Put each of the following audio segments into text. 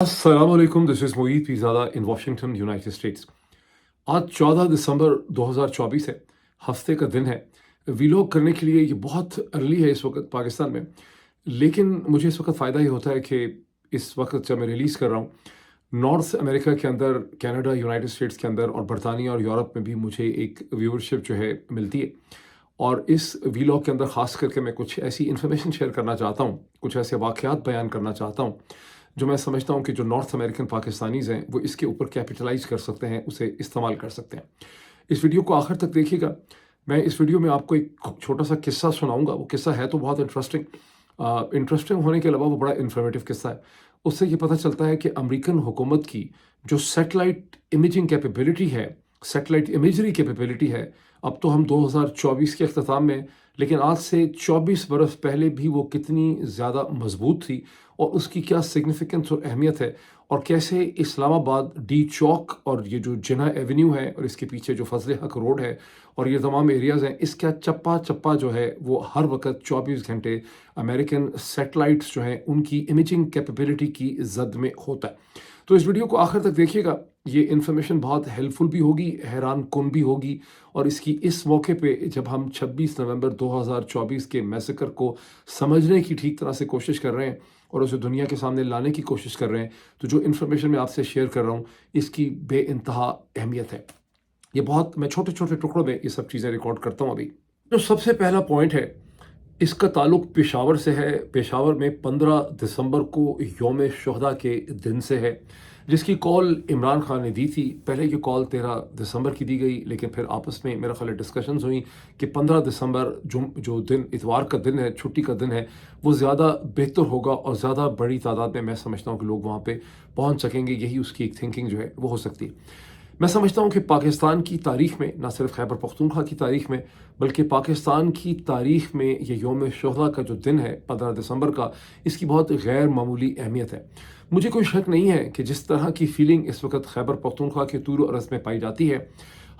अस्सलामुअलैकुम, this is Moid Pirzada in Washington, United states. आज 14 दिसंबर 2024 है, हफ्ते का दिन है। वीलॉग करने के लिए ये बहुत अर्ली है इस वक्त पाकिस्तान में, लेकिन मुझे इस वक्त फ़ायदा ये होता है कि इस वक्त जब मैं रिलीज़ कर रहा हूँ, नॉर्थ अमेरिका के अंदर, कनाडा, यूनाइटेड स्टेट्स के अंदर और बरतानिया और यूरोप में भी मुझे एक व्यूवरशिप जो है मिलती है। और इस वीलॉग के अंदर ख़ास करके मैं कुछ ऐसी इन्फॉर्मेशन शेयर करना चाहता हूँ, कुछ ऐसे वाक़यात बयान करना चाहता हूँ जो मैं समझता हूँ कि जो नॉर्थ अमेरिकन पाकिस्तानीज़ हैं वो इसके ऊपर कैपिटलाइज़ कर सकते हैं, उसे इस्तेमाल कर सकते हैं। इस वीडियो को आखिर तक देखिएगा। मैं इस वीडियो में आपको एक छोटा सा किस्सा सुनाऊंगा। वो किस्सा है तो बहुत इंटरेस्टिंग होने के अलावा वो बड़ा इन्फॉर्मेटिव किस्सा है। उससे ये पता चलता है कि अमेरिकन हुकूमत की जो सैटेलाइट इमेजिंग कैपेबिलिटी है, सैटेलाइट इमेजरी कैपेबिलिटी है, अब तो हम 2024 के अख्ताम में, लेकिन आज से 24 बरस पहले भी वो कितनी ज़्यादा मजबूत थी और उसकी क्या सिग्निफिकेंस और अहमियत है, और कैसे इस्लामाबाद डी चौक और ये जो जिन्ना एवेन्यू है और इसके पीछे जो फजल हक रोड है और ये तमाम एरियाज़ हैं, इसका चप्पा चप्पा जो है वो हर वक्त 24 घंटे अमेरिकन सैटेलाइट्स जो हैं उनकी इमेजिंग कैपेबिलिटी की जद में होता है। तो इस वीडियो को आखिर तक देखिएगा। ये इन्फॉर्मेशन बहुत हेल्पफुल भी होगी, हैरान कुन भी होगी, और इसकी इस मौके पे जब हम 26 नवंबर 2024 के मैसेकर को समझने की ठीक तरह से कोशिश कर रहे हैं और उसे दुनिया के सामने लाने की कोशिश कर रहे हैं, तो जो इन्फॉर्मेशन मैं आपसे शेयर कर रहा हूँ इसकी बेइंतहा अहमियत है। ये बहुत मैं छोटे छोटे टुकड़ों में ये सब चीज़ें रिकॉर्ड करता हूँ अभी। जो सबसे पहला पॉइंट है इसका ताल्लुक पेशावर से है। पेशावर में 15 दिसंबर को यौम शुहदा के दिन से है, जिसकी कॉल इमरान खान ने दी थी। पहले ये कॉल 13 दिसंबर की दी गई, लेकिन फिर आपस में मेरा ख्याल डिस्कशंस हुई कि 15 दिसंबर जो दिन इतवार का दिन है, छुट्टी का दिन है, वो ज़्यादा बेहतर होगा और ज़्यादा बड़ी तादाद में मैं समझता हूँ कि लोग वहाँ पे पहुँच सकेंगे। यही उसकी एक थिंकिंग जो है वो हो सकती है। मैं समझता हूँ कि पाकिस्तान की तारीख़ में, ना सिर्फ खैबर पख्तूनख्वा की तारीख़ में, बल्कि पाकिस्तान की तारीख़ में ये यौम शुहदा का जो दिन है 15 दिसंबर का, इसकी बहुत गैर मामूली अहमियत है। मुझे कोई शक नहीं है कि जिस तरह की फीलिंग इस वक्त खैबर पख्तूनख्वा के तूर और अर्ज़ में पाई जाती है,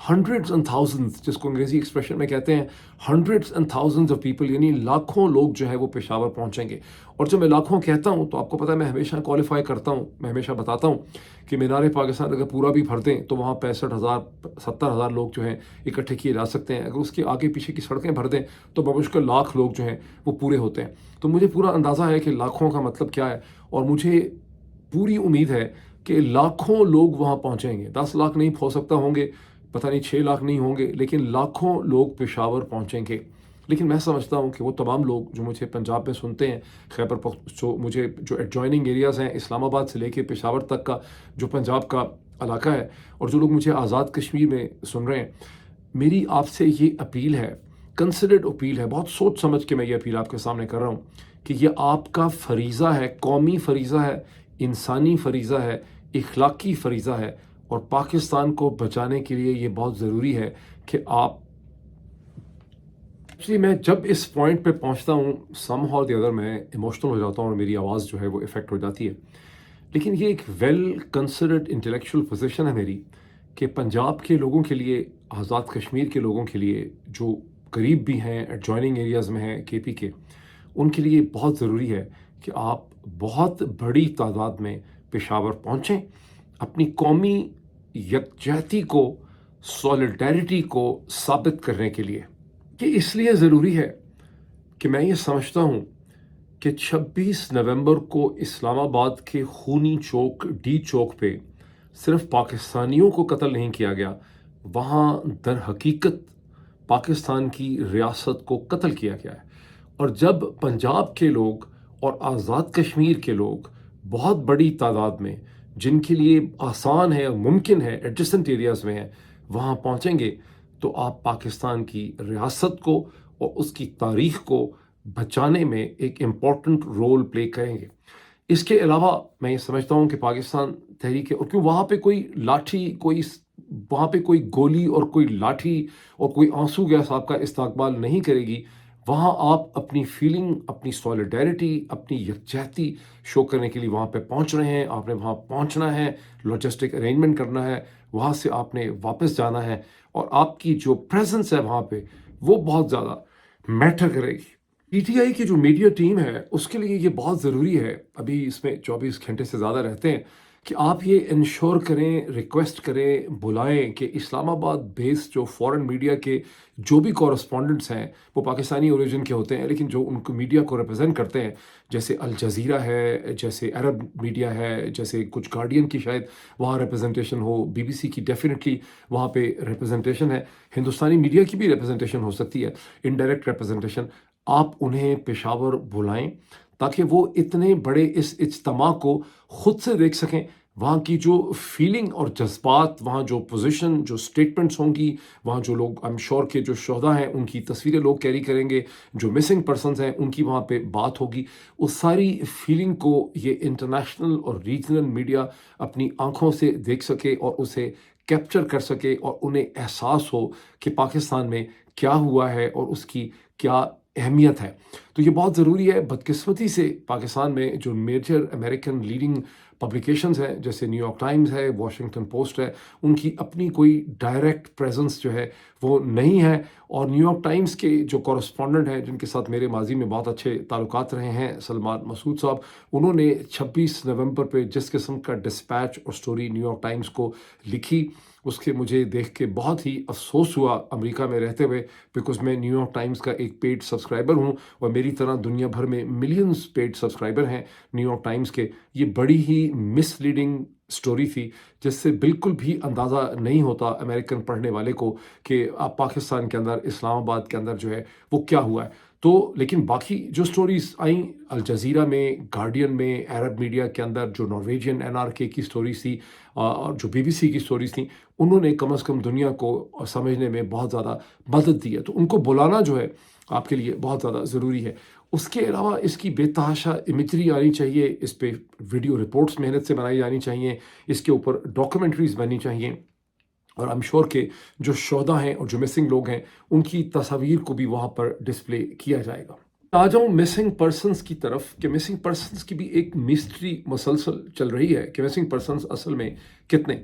हंड्रेड्स एंड थाउजेंड्स, जिसको अंग्रेजी एक्सप्रेशन में कहते हैं, hundreds and thousands of people, यानी लाखों लोग जो है वो पेशावर पहुंचेंगे। और जब मैं लाखों कहता हूं तो आपको पता है मैं हमेशा क्वालिफाई करता हूं, मैं हमेशा बताता हूं कि मीनार पाकिस्तान अगर पूरा भी भर दें तो वहाँ 65,000 70,000 लोग जो हैं इकट्ठे किए जा सकते हैं। अगर उसके आगे पीछे की सड़कें भर दें तो बमुश्किल लाख लोग जो हैं वो पूरे होते हैं। तो मुझे पूरा अंदाज़ा है कि लाखों का मतलब क्या है, और मुझे पूरी उम्मीद है कि लाखों लोग वहाँ पहुँचेंगे। 10 लाख नहीं हो सकता होंगे, पता नहीं 6 लाख नहीं होंगे, लेकिन लाखों लोग पेशावर पहुँचेंगे। लेकिन मैं समझता हूँ कि वो तमाम लोग जो मुझे पंजाब में सुनते हैं, खैबर पख्त जो मुझे जो एडजॉइनिंग एरियाज़ हैं, इस्लामाबाद से लेके पेशावर तक का जो पंजाब का इलाका है, और जो लोग मुझे आज़ाद कश्मीर में सुन रहे हैं, मेरी आपसे ये अपील है, कंसिडर्ड अपील है, बहुत सोच समझ के मैं ये अपील आपके सामने कर रहा हूँ कि ये आपका फ़रीज़ा है, कौमी फ़रीज़ा है, इंसानी फ़रीज़ा है, इखलाकी फ़रीज़ा है, और पाकिस्तान को बचाने के लिए ये बहुत ज़रूरी है कि आप। एक्चुअली मैं जब इस पॉइंट पे पहुंचता हूँ, समहाउ द अदर मैं इमोशनल हो जाता हूँ और मेरी आवाज़ जो है वो इफ़ेक्ट हो जाती है। लेकिन ये एक वेल कंसिडर्ड इंटेलेक्चुअल पोजीशन है मेरी कि पंजाब के लोगों के लिए, आज़ाद कश्मीर के लोगों के लिए, जो करीब भी हैं, एडजॉइनिंग एरियाज़ में हैं केपी के, उनके लिए बहुत ज़रूरी है कि आप बहुत बड़ी तादाद में पेशावर पहुँचें, अपनी कौमी यकजहती को, सॉलिडारिटी को साबित करने के लिए। ये इसलिए ज़रूरी है कि मैं ये समझता हूँ कि 26 नवंबर को इस्लामाबाद के खूनी चौक डी चौक पे सिर्फ पाकिस्तानियों को कत्ल नहीं किया गया, वहाँ दर हकीकत पाकिस्तान की रियासत को कत्ल किया गया है। और जब पंजाब के लोग और आज़ाद कश्मीर के लोग बहुत बड़ी तादाद में, जिनके लिए आसान है और मुमकिन है, एडजेसेंट एरियाज़ में है, वहाँ पहुँचेंगे, तो आप पाकिस्तान की रियासत को और उसकी तारीख़ को बचाने में एक इम्पॉर्टेंट रोल प्ले करेंगे। इसके अलावा मैं ये समझता हूँ कि पाकिस्तान तहरीक, और क्यों वहाँ पे कोई लाठी, वहाँ पे कोई गोली और कोई लाठी और कोई आंसू गैस आपका इस्तकबाल नहीं करेगी। वहाँ आप अपनी फीलिंग, अपनी सॉलिडारिटी, अपनी यकजहती शो करने के लिए वहाँ पे पहुँच रहे हैं। आपने वहाँ पहुँचना है, लॉजिस्टिक अरेंजमेंट करना है, वहाँ से आपने वापस जाना है, और आपकी जो प्रेजेंस है वहाँ पे वो बहुत ज़्यादा मैटर करेगी। پی ٹی آئی کی جو میڈیا ٹیم ہے اس کے لیے یہ بہت ضروری ہے، ابھی اس میں 24 گھنٹے سے زیادہ رہتے ہیں، کہ آپ یہ انشور کریں، ریکویسٹ کریں، بلائیں کہ اسلام آباد بیس جو فورن میڈیا کے جو بھی کورسپونڈنٹس ہیں وہ پاکستانی اوریجن کے ہوتے ہیں، لیکن جو ان کو میڈیا کو ریپرزینٹ کرتے ہیں، جیسے الجزیرہ ہے، جیسے عرب میڈیا ہے، جیسے کچھ گارڈین کی شاید وہاں ریپرزنٹیشن ہو، بی بی سی کی ڈیفینیٹلی وہاں پہ ریپرزنٹیشن ہے، ہندوستانی میڈیا کی بھی ریپرزنٹیشن ہو سکتی ہے، انڈائریکٹ ریپرزنٹیشن۔ آپ انہیں پشاور بلائیں تاکہ وہ اتنے بڑے اس اجتماع کو خود سے دیکھ سکیں، وہاں کی جو فیلنگ اور جذبات، وہاں جو پوزیشن، جو سٹیٹمنٹس ہوں گی، وہاں جو لوگ ایم شور کے جو شہداء ہیں ان کی تصویریں لوگ کیری کریں گے، جو مسنگ پرسنز ہیں ان کی وہاں پہ بات ہوگی، اس ساری فیلنگ کو یہ انٹرنیشنل اور ریجنل میڈیا اپنی آنکھوں سے دیکھ سکے اور اسے کیپچر کر سکے، اور انہیں احساس ہو کہ پاکستان میں کیا ہوا ہے اور اس کی کیا اہمیت ہے۔ تو یہ بہت ضروری ہے۔ بدقسمتی سے پاکستان میں جو میجر امریکن لیڈنگ پبلیکیشنز ہیں جیسے نیو یارک ٹائمز ہے، واشنگٹن پوسٹ ہے، ان کی اپنی کوئی ڈائریکٹ پریزنس جو ہے وہ نہیں ہے، اور نیو یارک ٹائمز کے جو کورسپونڈنٹ ہیں جن کے ساتھ میرے ماضی میں بہت اچھے تعلقات رہے ہیں، سلمان مسعود صاحب، انہوں نے 26 نومبر پہ جس قسم کا ڈسپیچ اور سٹوری نیو یارک ٹائمز کو لکھی، اس کے مجھے دیکھ کے بہت ہی افسوس ہوا امریکہ میں رہتے ہوئے، بیکاز میں نیو یارک ٹائمز کا ایک پیڈ سبسکرائبر ہوں، اور میری طرح دنیا بھر میں ملینز پیڈ سبسکرائبر ہیں نیو یارک ٹائمز کے۔ یہ بڑی ہی مس لیڈنگ سٹوری تھی، جس سے بالکل بھی اندازہ نہیں ہوتا امریکن پڑھنے والے کو کہ آپ پاکستان کے اندر، اسلام آباد کے اندر جو ہے وہ کیا ہوا ہے۔ تو لیکن باقی جو سٹوریز آئیں الجزیرہ میں، گارڈین میں، عرب میڈیا کے اندر جو نارویجین این آر کے کی سٹوریز تھی، اور جو بی بی سی کی سٹوریز تھیں، انہوں نے کم از کم دنیا کو سمجھنے میں بہت زیادہ مدد دی ہے۔ تو ان کو بلانا جو ہے آپ کے لیے بہت زیادہ ضروری ہے۔ اس کے علاوہ اس کی بے تحاشا امیجری آنی چاہیے، اس پہ ویڈیو رپورٹس محنت سے بنائی جانی چاہیے، اس کے اوپر ڈاکومنٹریز بننی چاہیے، اور ایم شور کے جو شہداء ہیں اور جو مسنگ لوگ ہیں ان کی تصاویر کو بھی وہاں پر ڈسپلے کیا جائے گا۔ آ جاؤں مسنگ پرسنس کی طرف، کہ مسنگ پرسنس کی بھی ایک مسٹری مسلسل چل رہی ہے کہ مسنگ پرسنس اصل میں کتنے۔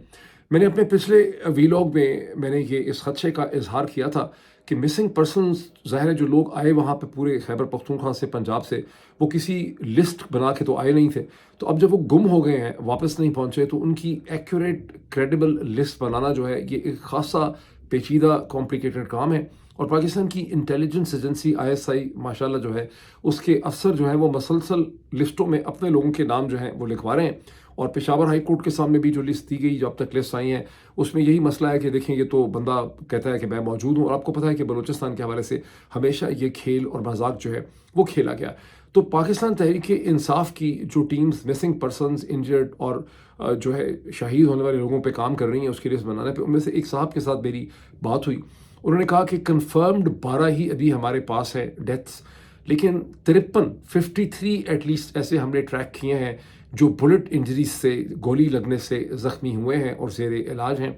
میں نے اپنے پچھلے ویلاگ میں نے یہ اس خدشے کا اظہار کیا تھا کہ مسنگ پرسنز، ظاہر ہے جو لوگ آئے وہاں پہ پورے خیبر پختونخوا سے، پنجاب سے، وہ کسی لسٹ بنا کے تو آئے نہیں تھے، تو اب جب وہ گم ہو گئے ہیں، واپس نہیں پہنچے، تو ان کی ایکوریٹ کریڈیبل لسٹ بنانا جو ہے یہ ایک خاصا پیچیدہ کمپلیکیٹڈ کام ہے، اور پاکستان کی انٹیلیجنس ایجنسی ISI ماشاءاللہ جو ہے اس کے افسر جو ہیں وہ مسلسل لسٹوں میں اپنے لوگوں کے نام جو ہیں وہ لکھوا رہے ہیں، اور پشاور ہائی کورٹ کے سامنے بھی جو لسٹ دی گئی، جو اب تک لسٹ آئی ہیں، اس میں یہی مسئلہ ہے کہ دیکھیں یہ تو بندہ کہتا ہے کہ میں موجود ہوں، اور آپ کو پتہ ہے کہ بلوچستان کے حوالے سے ہمیشہ یہ کھیل اور مذاق جو ہے وہ کھیلا گیا۔ تو پاکستان تحریک انصاف کی جو ٹیمز مسنگ پرسنز، انجرڈ اور جو ہے شہید ہونے والے لوگوں پہ کام کر رہی ہیں اس کی لسٹ بنانے پہ، ان میں سے ایک صاحب کے ساتھ میری بات ہوئی، انہوں نے کہا کہ کنفرمڈ 12 ہی ابھی ہمارے پاس ہے ڈیتھس، لیکن 53 ایٹ لیسٹ ایسے ہم نے ٹریک کیے ہیں جو بلٹ انجریز سے، گولی لگنے سے زخمی ہوئے ہیں اور زیر علاج ہیں،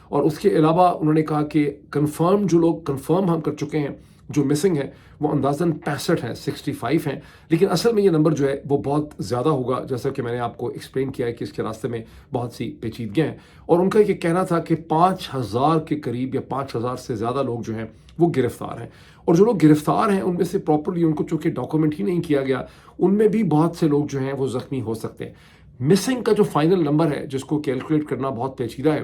اور اس کے علاوہ انہوں نے کہا کہ کنفرم جو لوگ کنفرم ہم کر چکے ہیں، جو مسنگ ہیں وہ اندازاً 65 ہیں، 65 ہیں، لیکن اصل میں یہ نمبر جو ہے وہ بہت زیادہ ہوگا، جیسا کہ میں نے آپ کو ایکسپلین کیا ہے کہ اس کے راستے میں بہت سی پیچیدگیاں ہیں، اور ان کا یہ کہنا تھا کہ 5000 کے قریب یا 5000 سے زیادہ لوگ جو ہیں وہ گرفتار ہیں، اور جو لوگ گرفتار ہیں ان میں سے پراپرلی ان کو چونکہ ڈاکومنٹ ہی نہیں کیا گیا، ان میں بھی بہت سے لوگ جو ہیں وہ زخمی ہو سکتے ہیں۔ مسنگ کا جو فائنل نمبر ہے جس کو کیلکولیٹ کرنا بہت پیچیدہ ہے،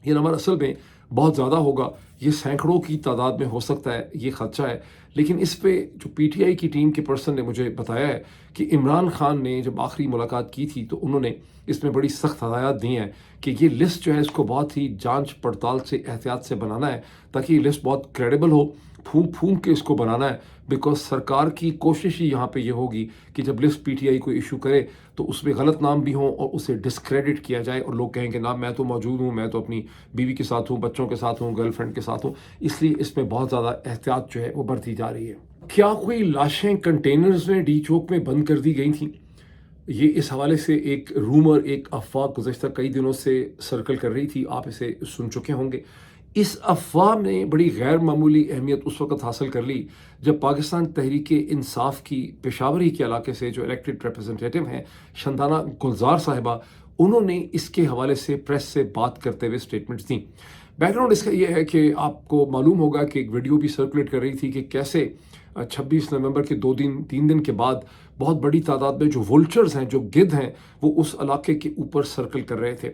یہ نمبر اصل میں بہت زیادہ ہوگا، یہ سینکڑوں کی تعداد میں ہو سکتا ہے، یہ خدشہ ہے، لیکن اس پہ جو پی ٹی آئی کی ٹیم کے پرسن نے مجھے بتایا ہے کہ عمران خان نے جب آخری ملاقات کی تھی تو انہوں نے اس میں بڑی سخت ہدایات دی ہیں کہ یہ لسٹ جو ہے اس کو بہت ہی جانچ پڑتال سے، احتیاط سے بنانا ہے، تاکہ یہ لسٹ بہت کریڈیبل ہو، پھونک پھونک کے اس کو بنانا ہے، بیکاز سرکار کی کوشش ہی یہاں پہ یہ ہوگی کہ جب لسٹ پی ٹی آئی کو ایشو کرے تو اس میں غلط نام بھی ہوں اور اسے ڈسکریڈٹ کیا جائے، اور لوگ کہیں کہ نام میں تو موجود ہوں، میں تو اپنی بیوی کے ساتھ ہوں، بچوں کے ساتھ ہوں، گرل فرینڈ کے ساتھ ہوں، اس لیے اس میں بہت زیادہ احتیاط جو ہے وہ برتی جا رہی ہے۔ کیا کوئی لاشیں کنٹینرز میں ڈی چوک میں بند کر دی گئی تھیں؟ یہ اس حوالے سے ایک رومر، ایک افواہ گزشتہ کئی دنوں سے سرکل کر رہی تھی، آپ اسے سن چکے ہوں گے۔ اس افواہ نے بڑی غیر معمولی اہمیت اس وقت حاصل کر لی جب پاکستان تحریک انصاف کی پشاور ہی کے علاقے سے جو الیکٹڈ ریپرزنٹیٹو ہیں شندانہ گلزار صاحبہ، انہوں نے اس کے حوالے سے پریس سے بات کرتے ہوئے سٹیٹمنٹس دیں۔ بیک گراؤنڈ اس کا یہ ہے کہ آپ کو معلوم ہوگا کہ ایک ویڈیو بھی سرکولیٹ کر رہی تھی کہ کیسے 26 نومبر کے 3 دن کے بعد بہت بڑی تعداد میں جو ولچرز ہیں، جو گدھ ہیں، وہ اس علاقے کے اوپر سرکل کر رہے تھے۔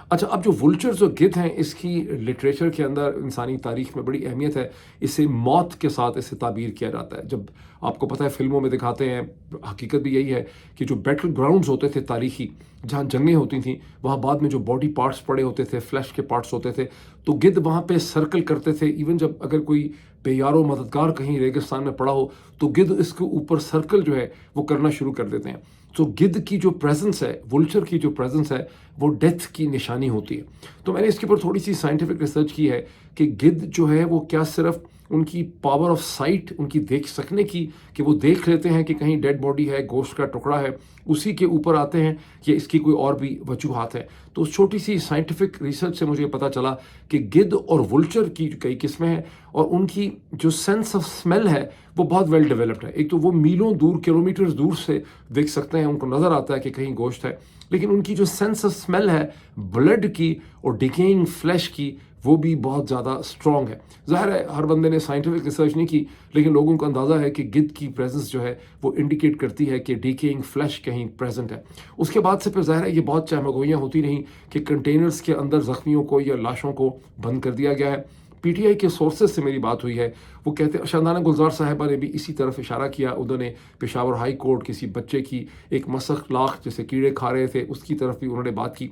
اچھا، اب جو ولچرز اور گدھ ہیں، اس کی لٹریچر کے اندر انسانی تاریخ میں بڑی اہمیت ہے۔ اسے موت کے ساتھ اسے تعبیر کیا جاتا ہے۔ جب آپ کو پتہ ہے فلموں میں دکھاتے ہیں، حقیقت بھی یہی ہے کہ جو بیٹل گراؤنڈز ہوتے تھے تاریخی، جہاں جنگیں ہوتی تھیں، وہاں بعد میں جو باڈی پارٹس پڑے ہوتے تھے، فلیش کے پارٹس ہوتے تھے، تو گدھ وہاں پہ سرکل کرتے تھے۔ ایون جب اگر کوئی بے یار و مددگار کہیں ریگستان میں پڑا ہو تو گدھ اس کے اوپر سرکل جو ہے وہ کرنا شروع کر دیتے ہیں۔ تو گدھ کی جو پریزنس ہے، ولچر کی جو پریزنس ہے، وہ ڈیتھ کی نشانی ہوتی ہے۔ تو میں نے اس کے اوپر تھوڑی سی سائنٹیفک ریسرچ کی ہے کہ گدھ جو ہے وہ کیا صرف ان کی پاور آف سائٹ، ان کی دیکھ سکنے کی، کہ وہ دیکھ لیتے ہیں کہ کہیں ڈیڈ باڈی ہے، گوشت کا ٹکڑا ہے، اسی کے اوپر آتے ہیں، یا اس کی کوئی اور بھی وجوہات ہے۔ تو اس چھوٹی سی سائنٹیفک ریسرچ سے مجھے پتہ چلا کہ گدھ اور ولچر کی کئی قسمیں ہیں، اور ان کی جو سینس آف اسمیل ہے وہ بہت ویل ڈیولپڈ ہے۔ ایک تو وہ میلوں دور، کلومیٹرز دور سے دیکھ سکتے ہیں، ان کو نظر آتا ہے کہ کہیں گوشت ہے، لیکن ان کی جو سینس آف اسمیل ہے بلڈ کی اور ڈیکیئنگ فلیش کی، وہ بھی بہت زیادہ اسٹرانگ ہے۔ ظاہر ہے ہر بندے نے سائنٹیفک ریسرچ نہیں کی، لیکن لوگوں کو اندازہ ہے کہ گدھ کی پریزنس جو ہے وہ انڈیکیٹ کرتی ہے کہ ڈیکیئنگ فلیش کہیں پریزنٹ ہے۔ اس کے بعد سے پھر ظاہر ہے یہ بہت چہمگوئیاں ہوتی رہیں کہ کنٹینرز کے اندر زخمیوں کو یا لاشوں کو بند کر دیا گیا ہے۔ پی ٹی آئی کے سورسز سے میری بات ہوئی ہے، وہ کہتے ہیں، شاندانہ گلزار صاحبہ نے بھی اسی طرف اشارہ کیا، انہوں نے پشاور ہائی کورٹ کسی بچے کی ایک مسخ لاخ جیسے کیڑے کھا رہے تھے، اس کی طرف بھی انہوں نے بات کی۔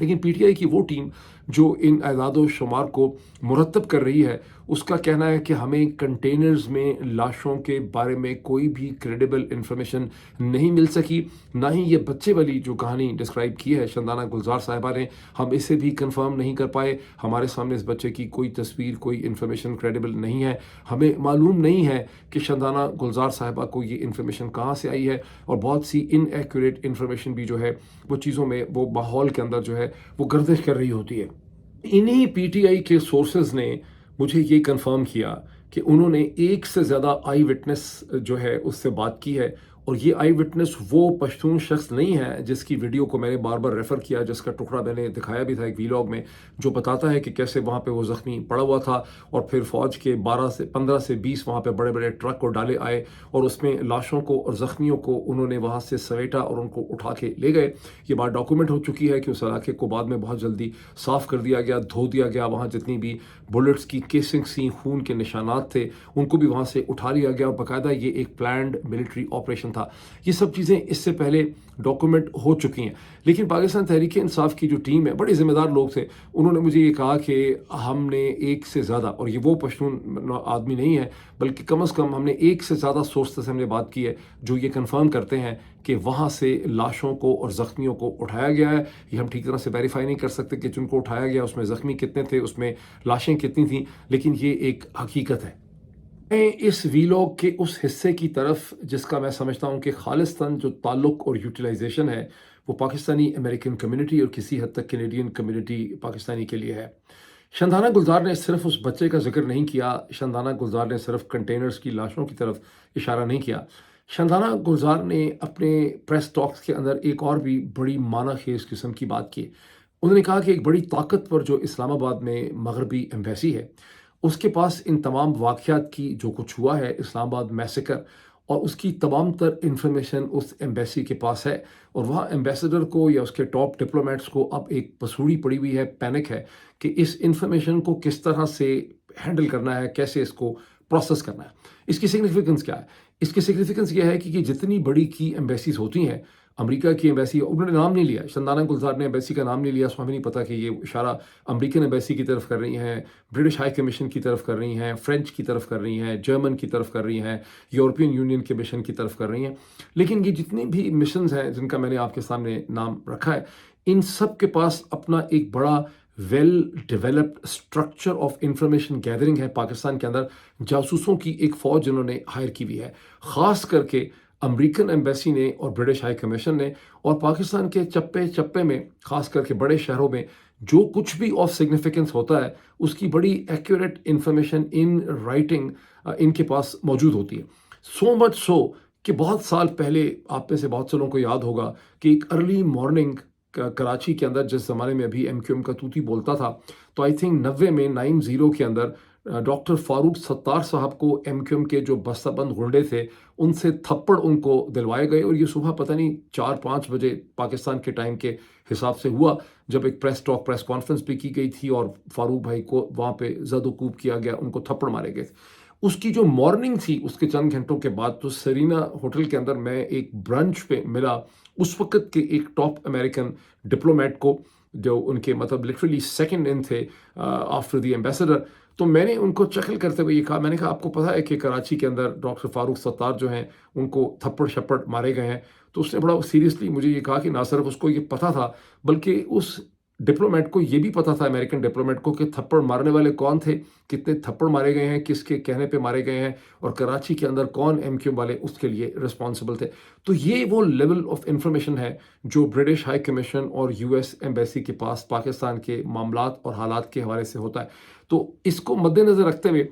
لیکن پی ٹی آئی کی وہ ٹیم جو ان اعداد و شمار کو مرتب کر رہی ہے، اس کا کہنا ہے کہ ہمیں کنٹینرز میں لاشوں کے بارے میں کوئی بھی کریڈیبل انفارمیشن نہیں مل سکی، نہ ہی یہ بچے والی جو کہانی ڈسکرائب کی ہے شاندانہ گلزار صاحبہ نے، ہم اسے بھی کنفرم نہیں کر پائے۔ ہمارے سامنے اس بچے کی کوئی تصویر، کوئی انفارمیشن کریڈیبل نہیں ہے۔ ہمیں معلوم نہیں ہے کہ شاندانہ گلزار صاحبہ کو یہ انفارمیشن کہاں سے آئی ہے، اور بہت سی ان ایکوریٹ انفارمیشن بھی جو ہے وہ چیزوں میں، وہ ماحول کے اندر جو ہے وہ گردش کر رہی ہوتی ہے۔ انہی پی ٹی آئی کے سورسز نے مجھے یہ کنفرم کیا کہ انہوں نے ایک سے زیادہ آئی وٹنس جو ہے اس سے بات کی ہے، اور یہ آئی وٹنس وہ پشتون شخص نہیں ہے جس کی ویڈیو کو میں نے بار بار ریفر کیا، جس کا ٹکڑا میں نے دکھایا بھی تھا ایک ویلاگ میں، جو بتاتا ہے کہ کیسے وہاں پہ وہ زخمی پڑا ہوا تھا، اور پھر فوج کے 15 سے 20 وہاں پہ بڑے بڑے ٹرک اور ڈالے آئے، اور اس میں لاشوں کو اور زخمیوں کو انہوں نے وہاں سے سمیٹا اور ان کو اٹھا کے لے گئے۔ یہ بات ڈاکومنٹ ہو چکی ہے کہ اس علاقے کو بعد میں بہت جلدی صاف کر دیا گیا، دھو دیا گیا، وہاں جتنی بھی بلٹس کی کیسنگز تھیں، خون کے نشانات تھے، ان کو بھی وہاں سے اٹھا لیا گیا، اور باقاعدہ یہ ایک پلانڈ ملٹری آپریشن تھا۔ یہ سب چیزیں اس سے پہلے ڈاکومنٹ ہو چکی ہیں، لیکن پاکستان تحریک انصاف کی جو ٹیم ہے، بڑے ذمہ دار لوگ تھے، انہوں نے مجھے یہ کہا کہ ہم نے ایک سے زیادہ، اور یہ وہ پشتون آدمی نہیں ہے بلکہ کم از کم ہم نے ایک سے زیادہ سورس سے ہم نے بات کی ہے جو یہ کنفرم کرتے ہیں کہ وہاں سے لاشوں کو اور زخمیوں کو اٹھایا گیا ہے۔ یہ ہم ٹھیک طرح سے ویریفائی نہیں کر سکتے کہ جن کو اٹھایا گیا اس میں زخمی کتنے تھے، اس میں لاشیں کتنی تھیں، لیکن یہ ایک حقیقت ہے۔ میں اس ویلاگ کے اس حصے کی طرف جس کا میں سمجھتا ہوں کہ خالصتاً جو تعلق اور یوٹیلائزیشن ہے وہ پاکستانی امریکن کمیونٹی اور کسی حد تک کینیڈین کمیونٹی پاکستانی کے لیے ہے۔ شاندانہ گلزار نے صرف اس بچے کا ذکر نہیں کیا، شاندانہ گلزار نے صرف کنٹینرز کی لاشوں کی طرف اشارہ نہیں کیا، شاندانہ گلزار نے اپنے پریس ٹاکس کے اندر ایک اور بھی بڑی معنی خیز قسم کی بات کی۔ انہوں نے کہا کہ ایک بڑی طاقت پر جو اسلام آباد میں مغربی ایمبیسی ہے، اس کے پاس ان تمام واقعات کی جو کچھ ہوا ہے، اسلام آباد میسیکر، اور اس کی تمام تر انفارمیشن اس ایمبیسی کے پاس ہے، اور وہاں ایمبیسڈر کو یا اس کے ٹاپ ڈپلومیٹس کو اب ایک پسوڑی پڑی ہوئی ہے، پینک ہے کہ اس انفارمیشن کو کس طرح سے ہینڈل کرنا ہے، کیسے اس کو پروسیس کرنا ہے۔ اس کی سگنیفیکنس کیا ہے؟ اس کی سگنیفیکنس یہ ہے کہ جتنی بڑی کی ایمبیسیز ہوتی ہیں، امریکہ کی ایمبیسی، انہوں نے نام نہیں لیا، شاندانہ گلزار نے ایمبیسی کا نام نہیں لیا، اس کو ہمیں نہیں پتہ کہ یہ اشارہ امریکن ایمبیسی کی طرف کر رہی ہیں، برٹش ہائی کمیشن کی طرف کر رہی ہیں، فرینچ کی طرف کر رہی ہیں، جرمن کی طرف کر رہی ہیں، یورپین یونین کے مشن کی طرف کر رہی ہیں۔ لیکن یہ جتنی بھی مشنز ہیں جن کا میں نے آپ کے سامنے نام رکھا ہے، ان سب کے پاس اپنا ایک بڑا well developed structure of information gathering ہے۔ پاکستان کے اندر جاسوسوں کی ایک فوج جنہوں نے ہائر کی ہوئی ہے، خاص کر کے امریکن ایمبیسی نے اور برٹش ہائی کمیشن نے، اور پاکستان کے چپے چپے میں، خاص کر کے بڑے شہروں میں جو کچھ بھی آف سگنیفیکنس ہوتا ہے اس کی بڑی accurate information in writing in کے پاس موجود ہوتی ہے۔ سو مچ سو کہ بہت سال پہلے، آپ میں سے بہت سے لوگوں کو یاد ہوگا کہ ایک ارلی مارننگ کراچی کے اندر، جس زمانے میں ابھی ایم کیو ایم کا توتی بولتا تھا، تو آئی تھنک 90 میں 90 کے اندر डॉक्टर फारूक सत्तार साहब को एमक्यूएम के जो बस्ताबंद गुंडे थे उनसे थप्पड़ उनको दिलवाए गए, और ये सुबह पता नहीं 4-5 बजे पाकिस्तान के टाइम के हिसाब से हुआ, जब एक प्रेस कॉन्फ्रेंस भी की गई थी और फारूक भाई को वहाँ पे जद-ओ-कूब किया गया, उनको थप्पड़ मारे गए थे। उसकी जो मॉर्निंग थी उसके चंद घंटों के बाद तो सेरेना होटल के अंदर मैं एक ब्रंच पे मिला उस वक्त के एक टॉप अमेरिकन डिप्लोमेट को, जो उनके मतलब लिटरली सेकंड इन थे आफ्टर द एम्बेसडर। तो मैंने उनको चखल करते हुए ये कहा, मैंने कहा आपको पता है कि कराची के अंदर डॉक्टर फारूक सत्तार जो हैं उनको थप्पड़ शप्पड़ मारे गए हैं। तो उसने बड़ा सीरियसली मुझे ये कहा कि ना सिर्फ उसको ये पता था बल्कि उस डिप्लोमेट को ये भी पता था, अमेरिकन डिप्लोमेट को, कि थप्पड़ मारने वाले कौन थे, कितने थप्पड़ मारे गए हैं, किसके कहने पे मारे गए हैं, और कराची के अंदर कौन एमक्यू वाले उसके लिए रिस्पॉन्सिबल थे। तो ये वो लेवल ऑफ इंफॉर्मेशन है जो ब्रिटिश हाई कमीशन और यूएस एम्बेसी के पास पाकिस्तान के मामलात और हालात के हवाले से होता है। तो इसको मद्देनज़र रखते हुए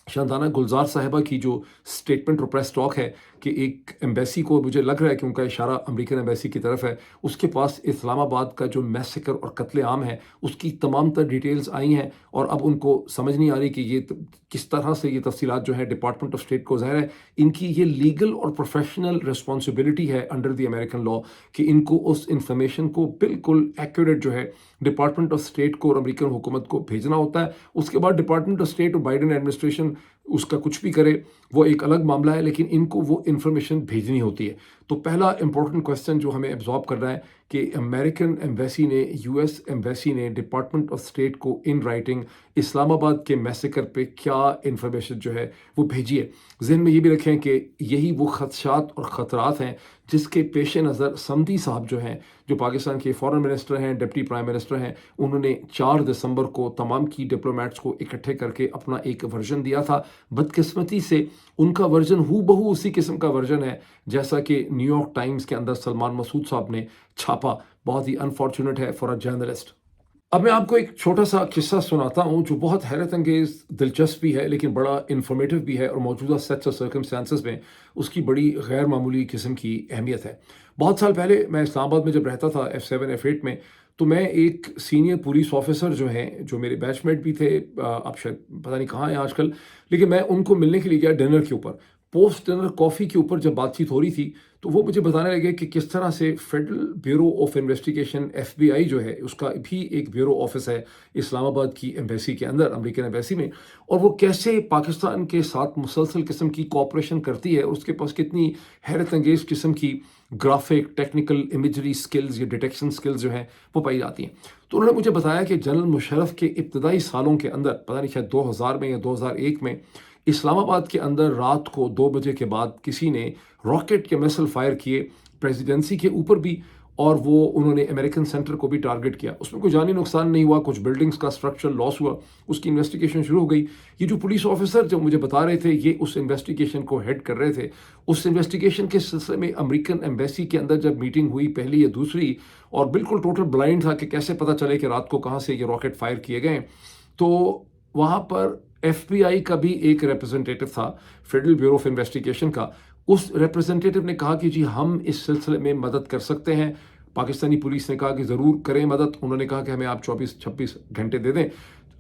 शांताना गुलजार साहिबा की जो स्टेटमेंट और प्रेस टॉक है कि एक एम्बेसी को, मुझे लग रहा है कि उनका इशारा अमेरिकन एम्बेसी की तरफ है, उसके पास इस्लामाबाद का जो मैसेकर और कत्ले आम है उसकी तमाम तर डिटेल्स आई हैं, और अब उनको समझ नहीं आ रही कि ये किस तरह से ये तफसीलात जो है डिपार्टमेंट ऑफ स्टेट को, ज़ाहिर है इनकी ये लीगल और प्रोफेशनल रिस्पॉन्सिबिलिटी है अंडर द अमेरिकन लॉ कि इनको उस इंफॉर्मेशन को बिल्कुल एक्यूरेट जो है डिपार्टमेंट ऑफ स्टेट को और अमेरिकन हुकूमत को भेजना होता है। उसके बाद डिपार्टमेंट ऑफ स्टेट और बाइडन एडमिनिस्ट्रेशन उसका कुछ भी करे वो एक अलग मामला है, लेकिन इनको वो इन्फॉर्मेशन भेजनी होती है। तो पहला इंपॉर्टेंट क्वेश्चन जो हमें एब्जॉर्ब करना है कि अमेरिकन एम्बेसी ने, यूएस एम्बेसी ने डिपार्टमेंट ऑफ स्टेट को इन राइटिंग इस्लामाबाद के मैसेकर पे क्या इन्फॉर्मेशन जो है वो भेजी है। जहन में ये भी रखें कि यही वो खदशात और ख़तरात हैं जिसके पेश नज़र समदी साहब जो हैं, जो पाकिस्तान के फॉरेन मिनिस्टर हैं, डिप्टी प्राइम मिनिस्टर हैं, उन्होंने 4 दिसंबर को तमाम की डिप्लोमेट्स को इकट्ठे करके अपना एक वर्जन दिया था। बदकिस्मती से उनका वर्जन हूबहू उसी किस्म का वर्जन है जैसा कि न्यूयॉर्क टाइम्स के अंदर सलमान मसूद साहब ने छापा। बहुत ही अनफॉर्चुनेट है फॉर अ जर्नलिस्ट। अब मैं आपको एक छोटा सा किस्सा सुनाता हूँ जो बहुत हैरत अंगेज़ दिलचस्प भी है लेकिन बड़ा इन्फॉर्मेटिव भी है, और मौजूदा सेट्स और सर्कमस्टांसेस में उसकी बड़ी गैर मामूली किस्म की अहमियत है। बहुत साल पहले मैं इस्लामाबाद में जब रहता था F7 F8 में, तो मैं एक सीनियर पुलिस ऑफिसर जो हैं, जो मेरे बैचमेट भी थे, अब शायद पता नहीं कहाँ हैं आजकल, लेकिन मैं उनको मिलने के लिए गया डिनर के ऊपर। पोस्ट डिनर कॉफ़ी के ऊपर जब बातचीत हो रही थी तो वो मुझे बताने लगे कि किस तरह से federal bureau of investigation FBI जो है उसका भी एक ब्यूरो ऑफिस है इस्लामाबाद की एम्बेसी के अंदर, अमेरिकन एम्बेसी में, और वो कैसे पाकिस्तान के साथ मुसलसल किस्म की कोऑपरेशन करती है, और उसके पास कितनी हैरत अंगेज़ किस्म की ग्राफिक टेक्निकल इमेजरी स्किल्स या डिटेक्शन स्किल्स जो हैं वो पाई जाती हैं। तो उन्होंने मुझे बताया कि जनरल मुशर्रफ के इब्तदाई सालों के अंदर, पता नहीं शायद 2000 में या 2001 में, इस्लामाबाद के अंदर रात को 2 बजे के बाद किसी ने रॉकेट के मिसाइल फायर किए प्रेसिडेंसी के ऊपर भी, और वो उन्होंने अमेरिकन सेंटर को भी टारगेट किया। उसमें कोई जानी नुकसान नहीं हुआ, कुछ बिल्डिंग्स का स्ट्रक्चरल लॉस हुआ, उसकी इन्वेस्टिगेशन शुरू हो गई। ये जो पुलिस ऑफिसर जो मुझे बता रहे थे ये उस इन्वेस्टिगेशन को हेड कर रहे थे। उस इन्वेस्टिगेशन के सिलसिले में अमेरिकन एम्बेसी के अंदर जब मीटिंग हुई पहली या दूसरी, और बिल्कुल टोटल ब्लाइंड था कि कैसे पता चले कि रात को कहाँ से ये रॉकेट फायर किए गए, तो वहाँ पर FBI का भी एक रिप्रेजेंटेटिव था, फेडरल ब्यूरो ऑफ इन्वेस्टिगेशन का। उस रिप्रेजेंटेटिव ने कहा कि जी हम इस सिलसिले में मदद कर सकते हैं। पाकिस्तानी पुलिस ने कहा कि ज़रूर करें मदद। उन्होंने कहा कि हमें आप 24-26 घंटे दे दें।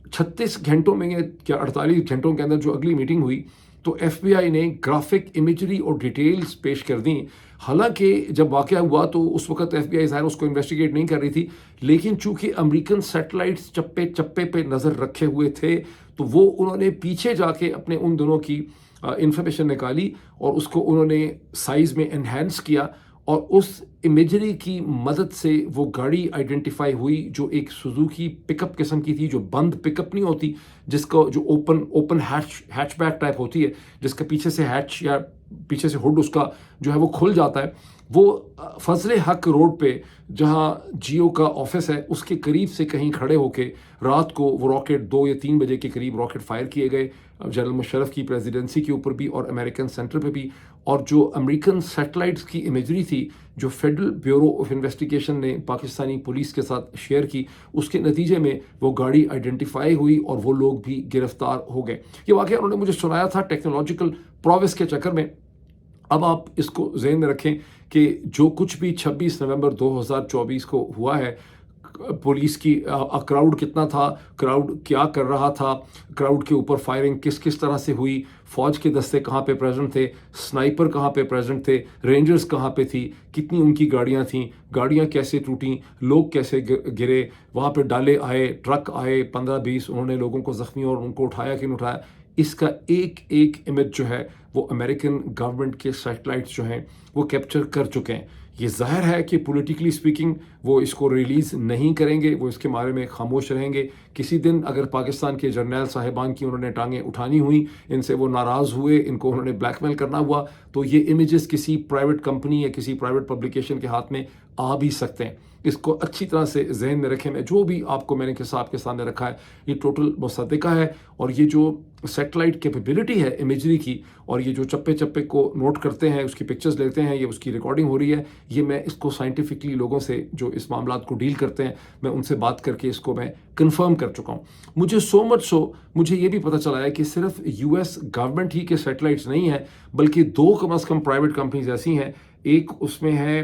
36 घंटों में या 48 घंटों के अंदर जो अगली मीटिंग हुई तो FBI ने ग्राफिक इमेजरी और डिटेल्स पेश कर दी। हालांकि जब वाक़या हुआ तो उस वक्त FBI ज़ाहिर उसको इन्वेस्टिगेट नहीं कर रही थी, लेकिन चूंकि अमेरिकन सैटेलाइट्स चप्पे चप्पे पे नज़र रखे हुए थे तो वो उन्होंने पीछे जाके अपने उन दोनों की इंफॉर्मेशन निकाली और उसको उन्होंने साइज़ में एनहेंस किया, और उस इमेजरी की मदद से वो गाड़ी आइडेंटिफाई हुई जो एक सुजुकी पिकअप किस्म की थी, जो बंद पिकअप नहीं होती, जिसका जो ओपन हैचबैक टाइप होती है, जिसका पीछे से हैच या पीछे से हुड उसका जो है वो खुल जाता है। वो फजले हक रोड पे जहाँ जियो का ऑफिस है उसके करीब से कहीं खड़े होके रात को वो रॉकेट 2 या 3 बजे के करीब रॉकेट फायर किए गए जनरल मुशर्रफ की प्रेसिडेंसी के ऊपर भी और अमेरिकन सेंटर पे भी। और जो अमेरिकन सैटेलाइट्स की इमेजरी थी जो फेडरल ब्यूरो ऑफ इन्वेस्टिगेशन ने पाकिस्तानी पुलिस के साथ शेयर की, उसके नतीजे में वो गाड़ी आइडेंटिफाई हुई और वो लोग भी गिरफ्तार हो गए। ये वाक़या उन्होंने मुझे सुनाया था टेक्नोलॉजिकल प्रोग्रेस के चक्कर में। अब आप इसको ज़हन में रखें कि जो कुछ भी 26 नवंबर 2024 को हुआ है, पुलिस की क्राउड कितना था, क्राउड क्या कर रहा था, क्राउड के ऊपर फायरिंग किस किस तरह से हुई, फौज के दस्ते कहाँ पे प्रेजेंट थे, स्नाइपर कहाँ पे प्रेजेंट थे, रेंजर्स कहाँ पे थी, कितनी उनकी गाड़ियाँ थीं, गाड़ियाँ कैसे टूटी, लोग कैसे गिरे, वहाँ पे डाले आए, ट्रक आए 15-20, उन्होंने लोगों को ज़ख्मी और उनको उठाया कि नहीं उठाया। इसका एक एक इमेज जो है वो अमेरिकन गवर्नमेंट के सैटेलाइट्स जो हैं वो कैप्चर कर चुके हैं। ये ज़ाहिर है कि पॉलिटिकली स्पीकिंग वो इसको रिलीज़ नहीं करेंगे, वो इसके बारे में खामोश रहेंगे। किसी दिन अगर पाकिस्तान के जर्नैल साहिबान की उन्होंने टांगें उठानी हुई, इनसे वो नाराज़ हुए, इनको उन्होंने ब्लैकमेल करना हुआ, तो ये इमेजेस किसी प्राइवेट कंपनी या किसी प्राइवेट पब्लिकेशन के हाथ में आ भी सकते हैं। इसको अच्छी तरह से जहन में रखें। मैं जो भी आपको मैंने आपके सामने रखा है ये टोटल मुसद्दिका है, और ये जो सैटेलाइट कैपेबिलिटी है इमेजरी की, और ये जो चप्पे चप्पे को नोट करते हैं, उसकी पिक्चर्स लेते हैं, ये उसकी रिकॉर्डिंग हो रही है, ये मैं इसको साइंटिफिकली लोगों से जो इस मामलात को डील करते हैं, मैं उनसे बात करके इसको मैं कंफर्म कर चुका हूँ। मुझे मुझे ये भी पता चला है कि सिर्फ यूएस गवर्नमेंट ही के सैटेलाइट्स नहीं हैं, बल्कि दो कम अज़ कम प्राइवेट कंपनीज ऐसी हैं। एक उसमें है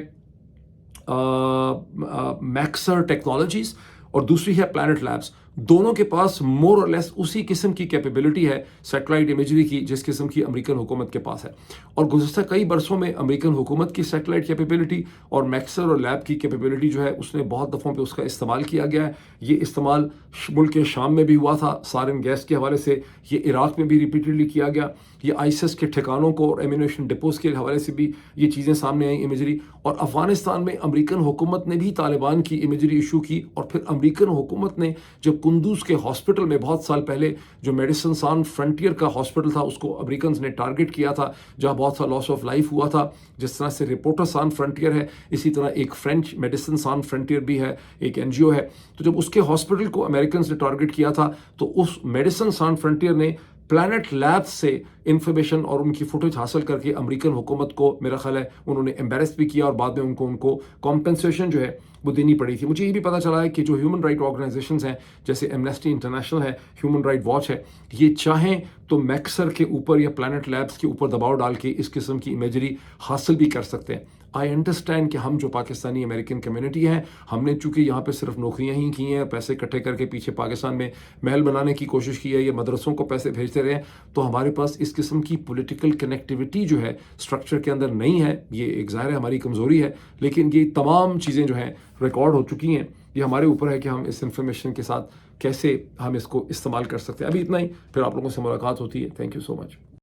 मैक्सर टेक्नोलॉजीज और दूसरी है प्लैनेट लैब्स। दोनों के पास मोर और लेस उसी किस्म की कैपेबिलिटी है सैटेलाइट इमेजरी की जिस किस्म की अमेरिकन हुकूमत के पास है। और गुज़श्ता कई बरसों में अमेरिकन हुकूमत की सैटेलाइट कैपेबिलिटी और मैक्सर और लैब की कैपेबिलिटी जो है उसने बहुत दफ़ों पे उसका इस्तेमाल किया गया है। ये इस्तेमाल मुल्क के शाम में भी हुआ था सारिन गैस के हवाले से, ये इराक़ में भी रिपीटेडली किया गया, ये आईएसआईएस के ठिकानों को और एम्यूनेशन डिपोज के हवाले से भी ये चीज़ें सामने आई इमेजरी। और अफ़गानिस्तान में अमेरिकन हुकूमत ने भी तालिबान की इमेजरी इशू की, और फिर अमेरिकन हुकूमत ने जब कुंदूज के हॉस्पिटल में बहुत साल पहले जो मेडिसिन सान फ्रंटियर का हॉस्पिटल था उसको अमेरिकन ने टारगेट किया था, जहाँ बहुत सा लॉस ऑफ लाइफ हुआ था। जिस तरह से रिपोर्टर सान फ्रंटियर है, इसी तरह एक फ्रेंच मेडिसिन सान फ्रंटियर भी है, एक एनजीओ है। तो जब उसके हॉस्पिटल को अमेरिकन ने टारगेट किया था तो उस मेडिसिन सान फ्रंटियर ने प्लैनेट लैब्स से इंफॉर्मेशन और उनकी फुटेज हासिल करके अमेरिकन हुकूमत को मेरा ख्याल है उन्होंने एम्बेरस भी किया, और बाद में उनको कॉम्पेंसेशन जो है वो देनी पड़ी थी। मुझे ये भी पता चला है कि जो ह्यूमन राइट ऑर्गेनाइजेशंस हैं जैसे एमनेस्टी इंटरनेशनल है, ह्यूमन राइट वॉच है, ये चाहें तो मैक्सर के ऊपर या प्लैनेट लैब्स के ऊपर दबाव डाल के इस किस्म की इमेजरी हासिल भी कर सकते हैं। आई अंडरस्टैंड कि हम जो पाकिस्तानी अमेरिकन कम्युनिटी हैं, हमने चूंकि यहाँ पे सिर्फ नौकरियाँ ही की हैं, पैसे इकट्ठे करके पीछे पाकिस्तान में महल बनाने की कोशिश की है या मदरसों को पैसे भेजते रहे, तो हमारे पास इस किस्म की पॉलिटिकल कनेक्टिविटी जो है स्ट्रक्चर के अंदर नहीं है। ये एक ज़ाहिर है हमारी कमज़ोरी है, लेकिन ये तमाम चीज़ें जो हैं रिकॉर्ड हो चुकी हैं। ये हमारे ऊपर है कि हम इस इंफॉर्मेशन के साथ कैसे हम इसको इस्तेमाल कर सकते हैं। अभी इतना ही, फिर आप लोगों से मुलाकात होती है। Thank you so much.